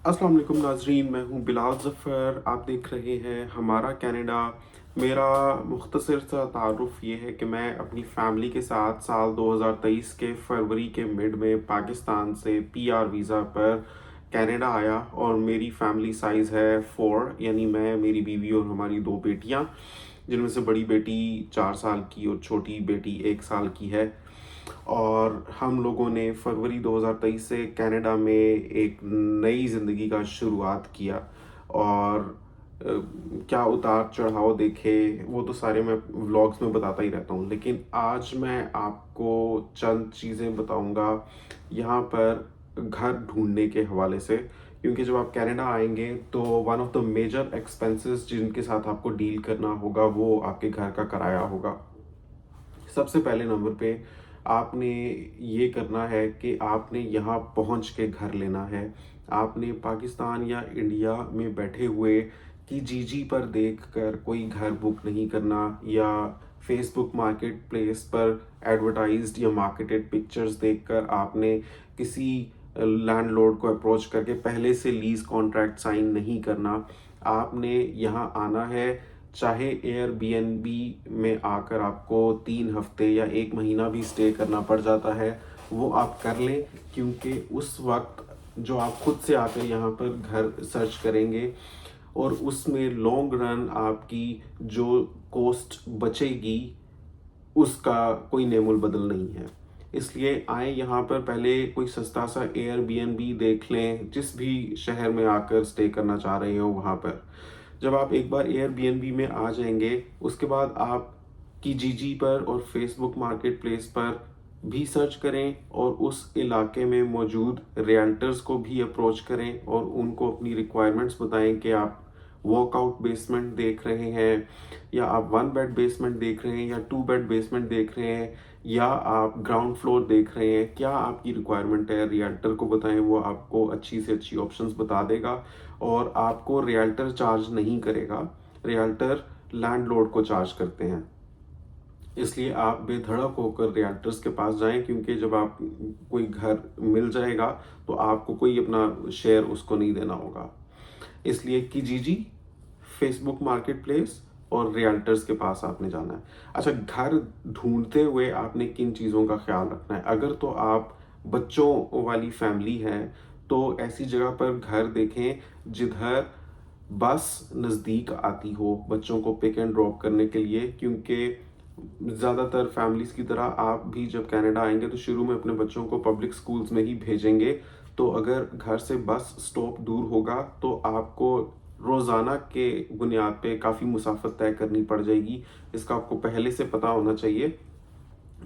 अस्सलाम वालेकुम नाजरीन, मैं हूँ बिलाल ज़फ़र। आप देख रहे हैं हमारा कनाडा। मेरा मुख्तसर सा तारुफ़ ये है कि मैं अपनी फ़ैमिली के साथ साल 2023 के फरवरी के मिड में पाकिस्तान से पीआर वीज़ा पर कनाडा आया और मेरी फ़ैमिली साइज़ है 4, यानी मैं, मेरी बीवी और हमारी 2 बेटियाँ, जिनमें से बड़ी बेटी 4 साल की और छोटी बेटी 1 साल की है। और हम लोगों ने फरवरी 2023 से कनाडा में एक नई ज़िंदगी का शुरुआत किया। और क्या उतार चढ़ाव देखे वो तो सारे मैं व्लॉग्स में बताता ही रहता हूँ, लेकिन आज मैं आपको चंद चीज़ें बताऊँगा यहाँ पर घर ढूंढने के हवाले से। क्योंकि जब आप कनाडा आएंगे तो one of the major expenses जिनके साथ आपको डील करना होगा वो आपके घर का किराया होगा। सबसे पहले नंबर पे आपने ये करना है कि आपने यहाँ पहुँच के घर लेना है। आपने पाकिस्तान या इंडिया में बैठे हुए kijiji पर देखकर कोई घर बुक नहीं करना, या फेसबुक मार्केट प्लेस पर एडवर्टाइज्ड या मार्केटेड पिक्चर्स देखकर आपने किसी लैंडलॉर्ड को अप्रोच करके पहले से लीज़ कॉन्ट्रैक्ट साइन नहीं करना। आपने यहाँ आना है, चाहे एयरबीएनबी में आकर आपको 3 हफ्ते या 1 महीना भी स्टे करना पड़ जाता है, वो आप कर लें। क्योंकि उस वक्त जो आप खुद से आकर यहाँ पर घर सर्च करेंगे और उसमें लॉन्ग रन आपकी जो कॉस्ट बचेगी उसका कोई नेमुल बदल नहीं है। इसलिए आएँ यहाँ पर, पहले कोई सस्ता सा एयरबीएनबी देख लें जिस भी शहर में आकर स्टे करना चाह रहे हो वहाँ पर। जब आप एक बार एयरबीएनबी में आ जाएंगे उसके बाद आप kijiji पर और फेसबुक मार्केट प्लेस पर भी सर्च करें और उस इलाके में मौजूद रियल्टर्स को भी अप्रोच करें और उनको अपनी रिक्वायरमेंट्स बताएं कि आप वॉकआउट बेसमेंट देख रहे हैं, या आप 1 बेड बेसमेंट देख रहे हैं, या 2 बेड बेसमेंट देख रहे हैं, या आप ग्राउंड फ्लोर देख रहे हैं। क्या आपकी रिक्वायरमेंट है, रियल्टर को बताएं, वो आपको अच्छी से अच्छी ऑप्शंस बता देगा। और आपको रियल्टर चार्ज नहीं करेगा, रियल्टर लैंडलॉर्ड को चार्ज करते हैं। इसलिए आप बेधड़क होकर रियल्टर्स के पास जाएं, क्योंकि जब आप कोई घर मिल जाएगा तो आपको कोई अपना शेयर उसको नहीं देना होगा। इसलिए kijiji, फेसबुक मार्केट प्लेस और रियल्टर्स के पास आपने जाना है। अच्छा, घर ढूंढते हुए आपने किन चीज़ों का ख्याल रखना है? अगर तो आप बच्चों वाली फैमिली है तो ऐसी जगह पर घर देखें जिधर बस नज़दीक आती हो बच्चों को पिक एंड ड्रॉप करने के लिए। क्योंकि ज़्यादातर फैमिलीज़ की तरह आप भी जब कनाडा आएंगे तो शुरू में अपने बच्चों को पब्लिक स्कूल्स में ही भेजेंगे। तो अगर घर से बस स्टॉप दूर होगा तो आपको रोज़ाना के बुनियाद पे काफ़ी मुसाफत तय करनी पड़ जाएगी। इसका आपको पहले से पता होना चाहिए।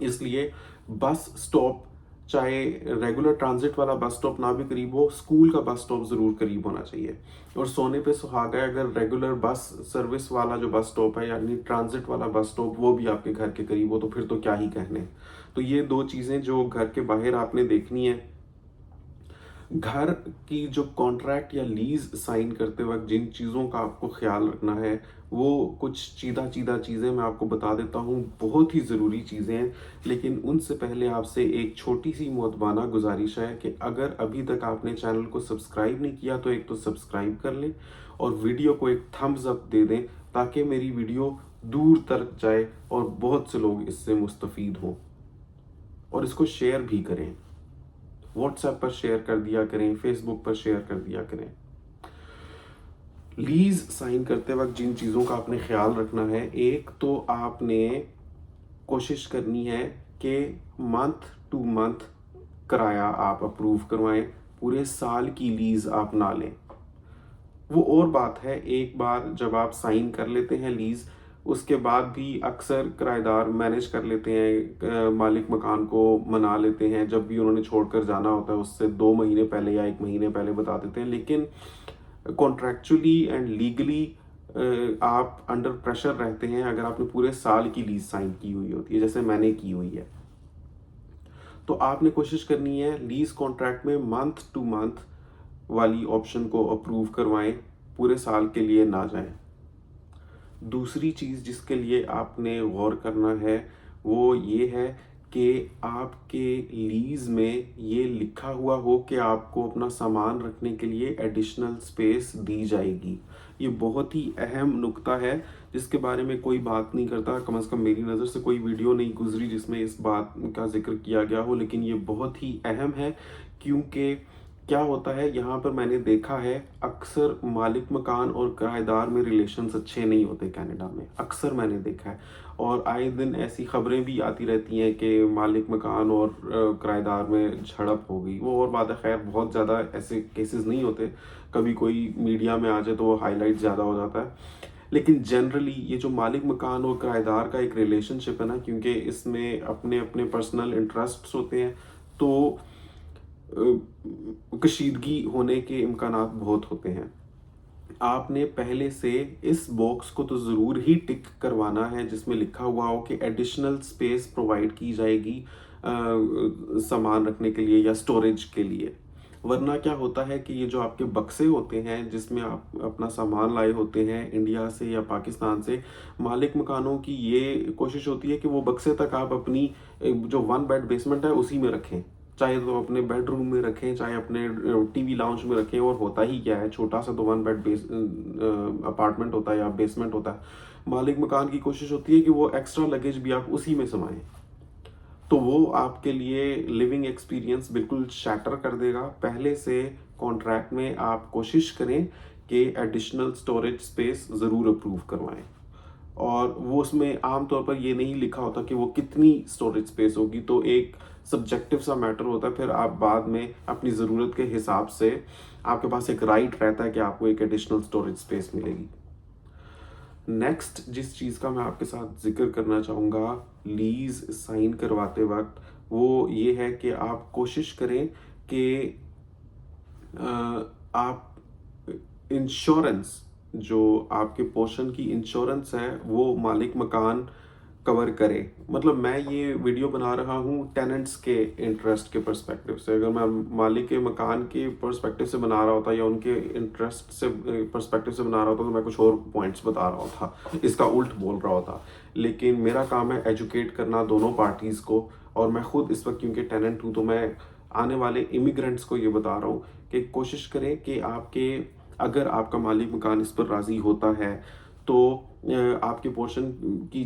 इसलिए बस स्टॉप, चाहे रेगुलर ट्रांजिट वाला बस स्टॉप ना भी करीब हो, स्कूल का बस स्टॉप ज़रूर करीब होना चाहिए। और सोने पे सुहागा है, अगर रेगुलर बस सर्विस वाला जो बस स्टॉप है यानी ट्रांजिट वाला बस स्टॉप वो भी आपके घर के करीब हो तो फिर तो क्या ही कहने। तो ये 2 चीज़ें जो घर के बाहर आपने देखनी है। घर की जो कॉन्ट्रैक्ट या लीज साइन करते वक्त जिन चीज़ों का आपको ख्याल रखना है वो कुछ चीदा चीदा चीज़ें मैं आपको बता देता हूँ, बहुत ही ज़रूरी चीज़ें हैं। लेकिन उनसे पहले आपसे एक छोटी सी मुअद्दबाना गुजारिश है कि अगर अभी तक आपने चैनल को सब्सक्राइब नहीं किया तो एक तो सब्सक्राइब कर लें और वीडियो को एक थम्स अप दे दें, ताकि मेरी वीडियो दूर तक जाए और बहुत से लोग इससे मुस्तफ़ीद हों। और इसको शेयर भी करें, व्हाट्सएप पर शेयर कर दिया करें, फेसबुक पर शेयर कर दिया करें। लीज साइन करते वक्त जिन चीज़ों का आपने ख्याल रखना है, एक तो आपने कोशिश करनी है कि मंथ टू मंथ किराया आप अप्रूव करवाएं, पूरे साल की लीज आप ना लें। वो और बात है, एक बार जब आप साइन कर लेते हैं लीज, उसके बाद भी अक्सर किराएदार मैनेज कर लेते हैं, मालिक मकान को मना लेते हैं, जब भी उन्होंने छोड़कर जाना होता है उससे 2 महीने पहले या 1 महीने पहले बता देते हैं। लेकिन कॉन्ट्रैक्चुअली एंड लीगली आप अंडर प्रेशर रहते हैं अगर आपने पूरे साल की लीज साइन की हुई होती है, जैसे मैंने की हुई है। तो आपने कोशिश करनी है लीज कॉन्ट्रैक्ट में मंथ टू मंथ वाली ऑप्शन को अप्रूव करवाएं, पूरे साल के लिए ना जाएं। दूसरी चीज़ जिसके लिए आपने गौर करना है वो ये है कि आपके लीज़ में ये लिखा हुआ हो कि आपको अपना सामान रखने के लिए एडिशनल स्पेस दी जाएगी। ये बहुत ही अहम नुक्ता है जिसके बारे में कोई बात नहीं करता, कम से कम मेरी नज़र से कोई वीडियो नहीं गुज़री जिसमें इस बात का ज़िक्र किया गया हो, लेकिन ये बहुत ही अहम है क्योंकि क्या होता है यहाँ पर मैंने देखा है अक्सर मालिक मकान और किराएदार में रिलेशंस अच्छे नहीं होते कनाडा में, अक्सर मैंने देखा है। और आए दिन ऐसी खबरें भी आती रहती हैं कि मालिक मकान और किराएदार में झड़प हो गई। वो और बात है, खैर बहुत ज़्यादा ऐसे केसेस नहीं होते, कभी कोई मीडिया में आ जाए तो वो हाईलाइट ज़्यादा हो जाता है। लेकिन जनरली ये जो मालिक मकान और किराएदार का एक रिलेशनशिप है ना, क्योंकि इसमें अपने अपने पर्सनल इंटरेस्ट्स होते हैं, तो कशीदगी होने के इम्कानात बहुत होते हैं। आपने पहले से इस बॉक्स को तो ज़रूर ही टिक करवाना है जिसमें लिखा हुआ हो कि एडिशनल स्पेस प्रोवाइड की जाएगी सामान रखने के लिए या स्टोरेज के लिए। वरना क्या होता है कि ये जो आपके बक्से होते हैं जिसमें आप अपना सामान लाए होते हैं इंडिया से या पाकिस्तान से, मालिक मकानों की ये कोशिश होती है कि वो बक्से तक आप अपनी जो वन बेड बेसमेंट है उसी में रखें, चाहे तो अपने बेडरूम में रखें, चाहे अपने टीवी लाउंज में रखें। और होता ही क्या है, छोटा सा तो वन बेड बेस अपार्टमेंट होता है या बेसमेंट होता है। मालिक मकान की कोशिश होती है कि वो एक्स्ट्रा लगेज भी आप उसी में समाएं, तो वो आपके लिए लिविंग एक्सपीरियंस बिल्कुल शैटर कर देगा। पहले से कॉन्ट्रैक्ट में आप कोशिश करें कि एडिशनल स्टोरेज स्पेस ज़रूर अप्रूव करवाएं। और वो उसमें आम तौर पर ये नहीं लिखा होता कि वो कितनी स्टोरेज स्पेस होगी, तो एक सब्जेक्टिव सा मैटर होता है। फिर आप बाद में अपनी ज़रूरत के हिसाब से आपके पास एक राइट रहता है कि आपको एक एडिशनल स्टोरेज स्पेस मिलेगी। नेक्स्ट जिस चीज़ का मैं आपके साथ जिक्र करना चाहूँगा लीज़ साइन करवाते वक्त, वो ये है कि आप कोशिश करें कि आप इंश्योरेंस, जो आपके पोर्शन की इंश्योरेंस है वो मालिक मकान कवर करे। मतलब मैं ये वीडियो बना रहा हूँ टेनेंट्स के इंटरेस्ट के पर्सपेक्टिव से। अगर मैं मालिक के मकान के पर्सपेक्टिव से बना रहा होता या उनके इंटरेस्ट से पर्सपेक्टिव से बना रहा होता तो मैं कुछ और पॉइंट्स बता रहा होता, इसका उल्ट बोल रहा होता। लेकिन मेरा काम है एजुकेट करना दोनों पार्टीज़ को, और मैं खुद इस वक्त क्योंकि टेनेंट हूँ तो मैं आने वाले इमिग्रेंट्स को ये बता रहा हूँ कि कोशिश करें कि अगर आपका मालिक मकान इस पर राज़ी होता है तो आपके पोर्शन की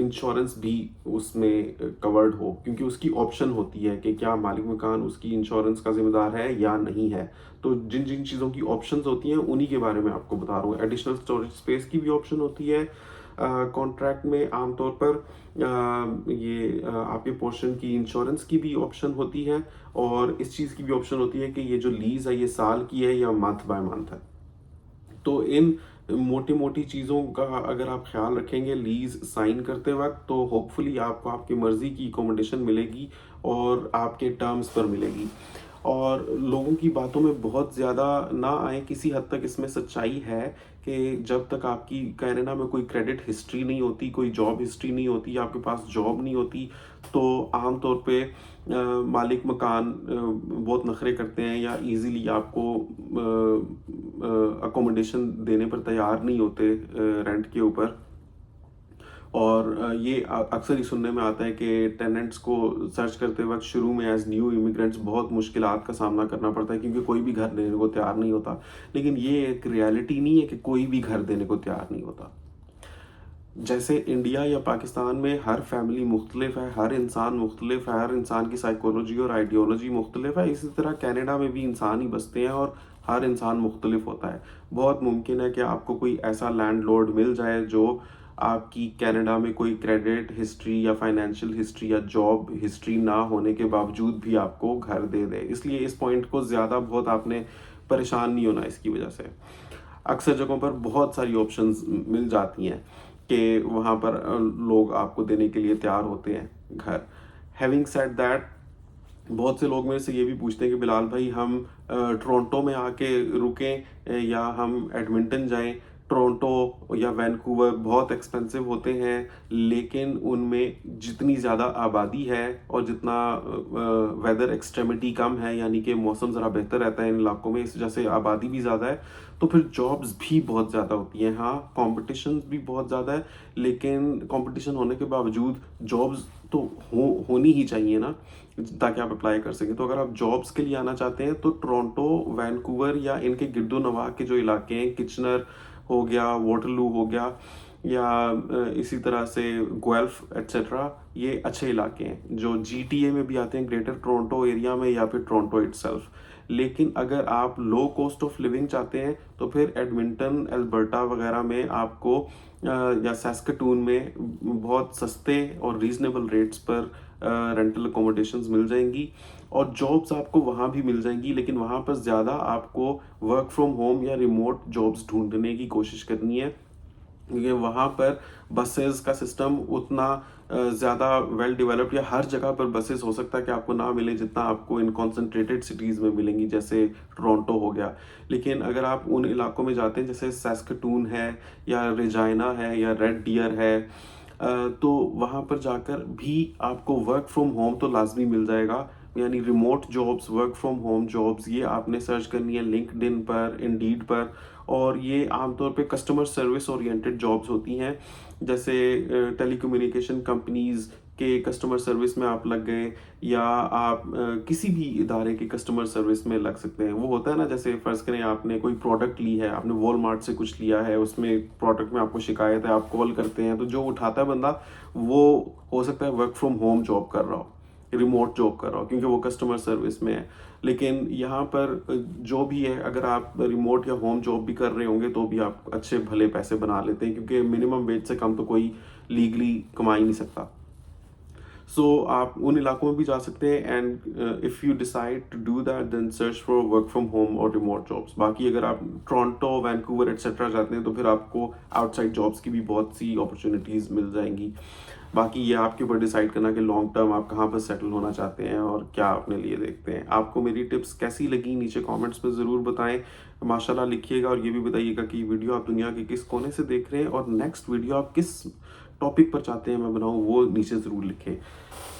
इंश्योरेंस भी उसमें कवर्ड हो, क्योंकि उसकी ऑप्शन होती है कि क्या मालिक मकान उसकी इंश्योरेंस का जिम्मेदार है या नहीं है। तो जिन जिन चीज़ों की ऑप्शंस होती हैं उन्हीं के बारे में आपको बता रहा हूँ। एडिशनल स्टोरेज स्पेस की भी ऑप्शन होती है कॉन्ट्रैक्ट में आमतौर पर, आपके पोर्शन की इंश्योरेंस की भी ऑप्शन होती है, और इस चीज़ की भी ऑप्शन होती है कि ये जो लीज़ है ये साल की है या मंथ बाय मंथ है। तो इन मोटी मोटी चीज़ों का अगर आप ख्याल रखेंगे लीज़ साइन करते वक्त, तो होपफुली आपको आपकी मर्ज़ी की अकोमोडेशन मिलेगी और आपके टर्म्स पर मिलेगी। और लोगों की बातों में बहुत ज़्यादा ना आए, किसी हद तक इसमें सच्चाई है कि जब तक आपकी कनाडा में कोई क्रेडिट हिस्ट्री नहीं होती, कोई जॉब हिस्ट्री नहीं होती, आपके पास जॉब नहीं होती, तो आम तौर पे मालिक मकान बहुत नखरे करते हैं या इजीली आपको अकोमोडेशन देने पर तैयार नहीं होते रेंट के ऊपर। और ये अक्सर ही सुनने में आता है कि टेनेंट्स को सर्च करते वक्त शुरू में एज न्यू इमिग्रेंट्स बहुत मुश्किलात का सामना करना पड़ता है, क्योंकि कोई भी घर देने को तैयार नहीं होता। लेकिन ये एक रियलिटी नहीं है कि कोई भी घर देने को तैयार नहीं होता। जैसे इंडिया या पाकिस्तान में हर फैमिली मुख्तलिफ है, हर इंसान मुख्तलिफ है, हर इंसान की साइकोलॉजी और आइडियोलॉजी मुख्तलिफ है, इसी तरह कनाडा में भी इंसान ही बसते हैं और हर इंसान मुख्तलिफ होता है। बहुत मुमकिन है कि आपको कोई ऐसा लैंडलॉर्ड मिल जाए जो आपकी कनाडा में कोई क्रेडिट हिस्ट्री या फाइनेंशियल हिस्ट्री या जॉब हिस्ट्री ना होने के बावजूद भी आपको घर दे दे। इसलिए इस पॉइंट को ज़्यादा बहुत आपने परेशान नहीं होना इसकी वजह से। अक्सर जगहों पर बहुत सारी ऑप्शंस मिल जाती हैं कि वहाँ पर लोग आपको देने के लिए तैयार होते हैं घर। हैविंग सेड दैट, बहुत से लोग मेरे से ये भी पूछते हैं कि बिलाल भाई हम टोरंटो में आके रुकें या हम एडमिंटन जाएं। टोरंटो या वैंकूवर बहुत एक्सपेंसिव होते हैं, लेकिन उनमें जितनी ज़्यादा आबादी है और जितना वेदर एक्सट्रीमिटी कम है, यानी कि मौसम ज़रा बेहतर रहता है इन इलाकों में, इस वजह से आबादी भी ज़्यादा है, तो फिर जॉब्स भी बहुत ज़्यादा होती हैं। हाँ, कॉम्पिटिशन भी बहुत ज़्यादा है, लेकिन कॉम्पिटिशन होने के बावजूद जॉब्स तो होनी ही चाहिए ना, ताकि आप अप्लाई कर सकें। तो अगर आप जॉब्स के लिए आना चाहते हैं तो टोरंटो, वैंकूवर या इनके गिरदो-नवाह के जो इलाके हैं, किचनर हो गया, वाटरलू हो गया, या इसी तरह से गुएल्फ एटसेट्रा, ये अच्छे इलाके हैं जो जीटीए में भी आते हैं, ग्रेटर टोरंटो एरिया में या फिर टोरंटो इटसेल्फ। लेकिन अगर आप लो कॉस्ट ऑफ लिविंग चाहते हैं तो फिर एडमिंटन, एल्बर्टा वगैरह में आपको या सैस्कटून में बहुत सस्ते और रीजनेबल रेट्स पर रेंटल अकोमोडेशंस मिल जाएंगी, और जॉब्स आपको वहाँ भी मिल जाएंगी, लेकिन वहाँ पर ज़्यादा आपको वर्क फ्रॉम होम या रिमोट जॉब्स ढूंढने की कोशिश करनी है, क्योंकि वहाँ पर बसेस का सिस्टम उतना ज़्यादा वेल डेवलप्ड, या हर जगह पर बसेस हो सकता है कि आपको ना मिले जितना आपको इन कॉन्सेंट्रेटेड सिटीज़ में मिलेंगी, जैसे टोरंटो हो गया। लेकिन अगर आप उन इलाकों में जाते हैं जैसे सैस्कटून है या रेजाइना है या रेड डियर है, तो वहाँ पर जाकर भी आपको वर्क फ्रॉम होम तो लाजमी मिल जाएगा, यानी remote jobs, work from home jobs, ये आपने सर्च करनी है लिंक्डइन पर, इंडीड पर, और ये आमतौर पे कस्टमर सर्विस ओरिएंटेड जॉब्स होती हैं, जैसे टेलीकम्युनिकेशन कंपनीज के कस्टमर सर्विस में आप लग गए, या आप किसी भी इदारे की कस्टमर सर्विस में लग सकते हैं। वो होता है ना, जैसे फ़र्ज़ करें आपने कोई प्रोडक्ट ली है, आपने वॉलमार्ट से कुछ लिया है, उसमें प्रोडक्ट में आपको शिकायत है, आप कॉल करते हैं, तो जो उठाता है बंदा, वो हो सकता है वर्क फ्रॉम होम जॉब कर रहा हो, रिमोट जॉब कर रहा हो, क्योंकि वो कस्टमर सर्विस में है। लेकिन यहाँ पर जो भी है, अगर आप रिमोट या होम जॉब भी कर रहे होंगे तो भी आप अच्छे भले पैसे बना लेते हैं, क्योंकि मिनिमम वेज से कम तो कोई लीगली कमा ही नहीं सकता। सो आप उन इलाकों में भी जा सकते हैं, and if you decide to do that then search for work from home और रिमोट जॉब्स। बाकी अगर आप टोरंटो, वैंकूवर एटसेट्रा जाते हैं तो फिर आपको आउटसाइड जॉब्स की भी बहुत सी अपॉर्चुनिटीज़ मिल जाएंगी। बाकी ये आपके ऊपर डिसाइड करना कि लॉन्ग टर्म आप कहाँ पर सेटल होना चाहते हैं और क्या अपने लिए देखते हैं। आपको मेरी टिप्स कैसी लगी नीचे कमेंट्स में ज़रूर बताएं, माशाल्लाह लिखिएगा, और ये भी बताइएगा कि वीडियो आप दुनिया के किस कोने से देख रहे हैं, और नेक्स्ट वीडियो आप किस टॉपिक पर चाहते हैं मैं बनाऊं, वो नीचे ज़रूर लिखें,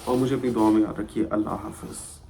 और मुझे अपनी दुआ में याद रखिए। अल्लाह हाफ़िज़।